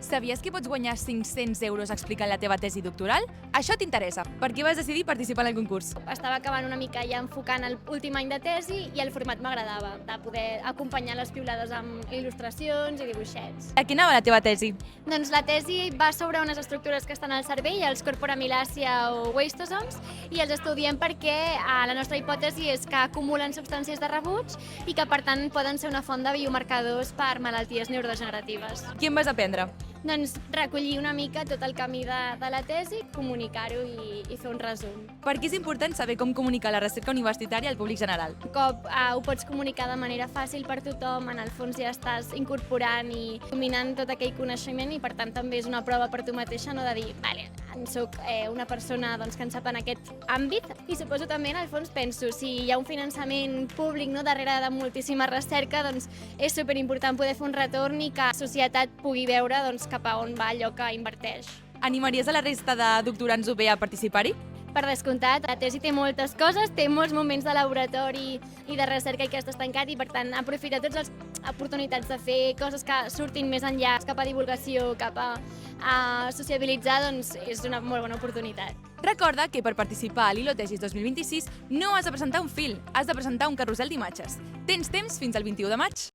Sabies que pots guanyar 500 euros explicant la teva tesi doctoral? Això t'interessa. Per què vas decidir participar en el concurs? Estava acabant una mica ja enfocant l'últim any de tesi i el format m'agradava, de poder acompanyar les piulades amb il·lustracions i dibuixets. A què anava la teva tesi? Doncs la tesi va sobre unes estructures que estan al cervell, els corpora milàcia o wasteosomes, i els estudiem perquè la nostra hipòtesi és que acumulen substàncies de rebuig i que, per tant, poden ser una font de biomarcadors per malalties neurodegeneratives. Què en vas aprendre? Doncs recollir una mica tot el camí de la tesi, comunicar-ho i fer un resum. Per què és important saber com comunicar la recerca universitària al públic general? Un cop ho pots comunicar de manera fàcil per tothom, en el fons ja estàs incorporant i dominant tot aquell coneixement i per tant també és una prova per tu mateixa, no, de dir, vale, soc una persona que en sap en aquest àmbit, i suposo també en el fons penso, si hi ha un finançament públic darrere de moltíssima recerca, doncs és superimportant poder fer un retorn i que la societat pugui veure cap a on va allò que inverteix. Animaries a la resta de doctorants UB a participar-hi? Per descomptat, la tesi té moltes coses, té molts moments de laboratori i de recerca que estàs tancat i, per tant, aprofitar totes les oportunitats de fer coses que surtin més enllà, cap a divulgació, cap a sociabilitzar, doncs és una molt bona oportunitat. Recorda que per participar a l'Hilo Tesis 2026 no has de presentar un fil, has de presentar un carrusel d'imatges. Tens temps fins al 21 de maig.